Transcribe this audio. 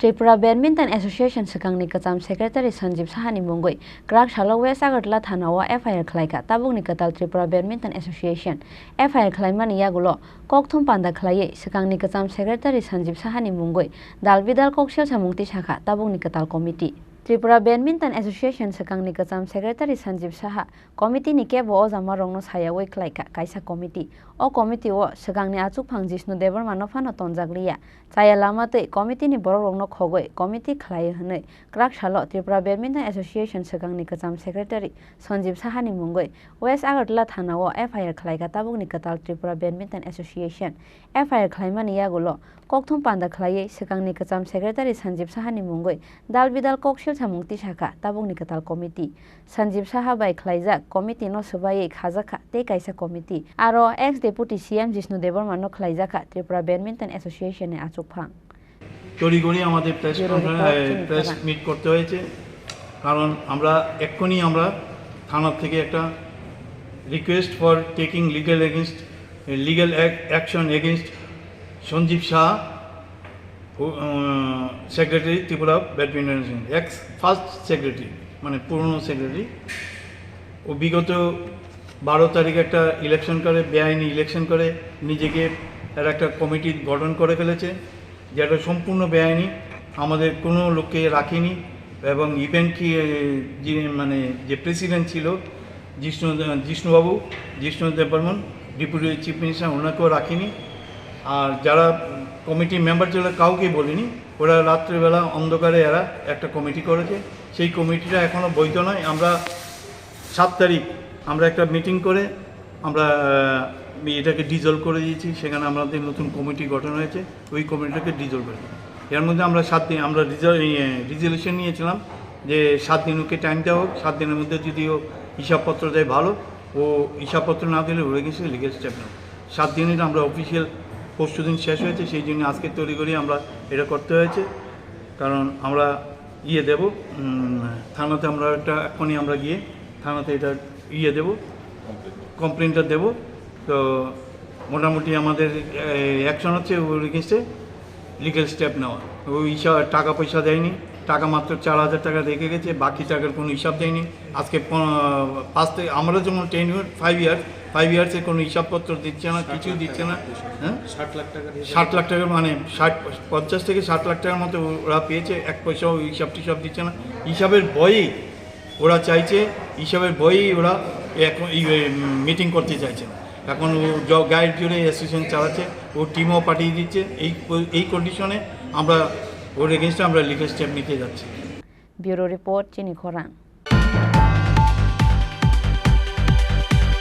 Tripura Badminton Association Sakangni Kacham Secretary Sanjib Sahani Mungwi Krak Shalo West Agartala Thanao FIR Khlaikha Tabungni Katal Tripura Badminton Association FIR Khlaimani Yagulo Kokthum Panda Khlaiye Sakangni Kacham Secretary Sanjib Sahani Mungwi Dalbidal Kokshel Samungti Shakha Tabungni Katal Committee Tripura Badminton Association Sakangni Kacham Secretary Sanjib Saha Committee ni kebo o jama rongno sayawai Khlaikha kaisa committee o committee o Sakangni achuk phang Jishnu Debar manofano tonjakliya chaya lamatei committee ni borok rongno khogoi committee khlai hwnei krak salo Tripura Badminton Association Sakangni Kacham Secretary Sanjib Sahani Mungwi West Agartala Thanao FIR Khlaikha tabukni katal Tripura Badminton Association FIR khlaimani yagulo kokthum panda khlaiye Sakangni Kacham Secretary Sanjib Sahani Mungwi dalbidal kokshel samungti shakha tabukni katal committee Sanjib Saha bai khlaijak committee no subai khajaka tei kaisa committee aro ex deputy CM Jishnu Debar mano khlaijaka Tripura Badminton Association e achuk phang তড়িঘড়ি আমাদের press meet করতে হয়েছে কারণ আমরা এক্ষুনি আমরা থানা থেকে একটা request for taking legal action against Sanjeev Shah secretary Tripura badminton ex first secretary মানে পুরনো সেক্রেটারি ও বিগত 12 তারিখে একটা ইলেকশন করে বেআইনি ইলেকশন করে নিজেকে একটা কমিটি গঠন করে ফেলেছে যেটা সম্পূর্ণ বেআইনি আমাদের কোনো লোককে রাখেনি এবং ইভেন্ট কি মানে যে প্রেসিডেন্ট ছিল Jishnu Debbarman deputy chief minister ওনাকেও রাখিনি আর যারা কমিটি মেম্বার ছিল কাউকে বলিনি ওরা রাত্রিবেলা অন্ধকারে এরা একটা কমিটি করেছে সেই কমিটিটা এখনও বৈধ নয় আমরা 7 তারিখ আমরা একটা মিটিং করে আমরা এটাকে ডিজলভ করে দিয়েছি সেখানে আমাদের নতুন কমিটি গঠন হয়েছে ওই কমিটিটাকে ডিজলভ করে এর মধ্যে আমরা 7 দিন আমরা রিজলিউশন নিয়েছিলাম যে 7 দিন ওকে টাইম দেওয়া হোক 7 দিনের মধ্যে যদি ও হিসাবপত্র দেয় ভালো ও হিসাবপত্র না দিলে ওরা গেছে লিগ্যাল স্টেপ নেব 7 দিনের আমরা অফিসিয়াল পরশুদিন শেষ হয়েছে সেই জন্য আজকে তৈরি করি আমরা এটা করতে হয়েছে কারণ আমরা দেব থানাতে আমরা একটা এখনই আমরা গিয়ে থানাতে এটা দেব কমপ্লেনটা দেব তো মোটামুটি আমাদের অ্যাকশন হচ্ছে ওর এগেইনস্টে লিগ্যাল স্টেপ নেওয়া ওই টাকা পয়সা দেয়নি টাকা মাত্র 4,000 টাকা রেখে গেছে বাকি টাকার কোনো হিসাব দেয়নি আজকে 5 থেকে আমরা যেমন 5 ইয়ার্সের কোনো হিসাবপত্র দিচ্ছে না কিছু দিচ্ছে না হ্যাঁ 60 লাখ টাকা মানে 50 থেকে 60 লাখ টাকার মতো ওরা পেয়েছে এক পয়সাও হিসাব দিচ্ছে না হিসাবের বইই ওরা চাইছে হিসাবের বইই ওরা এখন মিটিং করতে চাইছে না এখন ও গাইড জুড়ে অ্যাসোসিয়েশন চালাচ্ছে ও টিমও পাঠিয়ে দিচ্ছে এই কন্ডিশনে আমরা ওর এগেইনস্টে আমরা লিগ্যাল স্টেপ নিতে যাচ্ছি ব্যুরো রিপোর্ট চিনি খোরাং।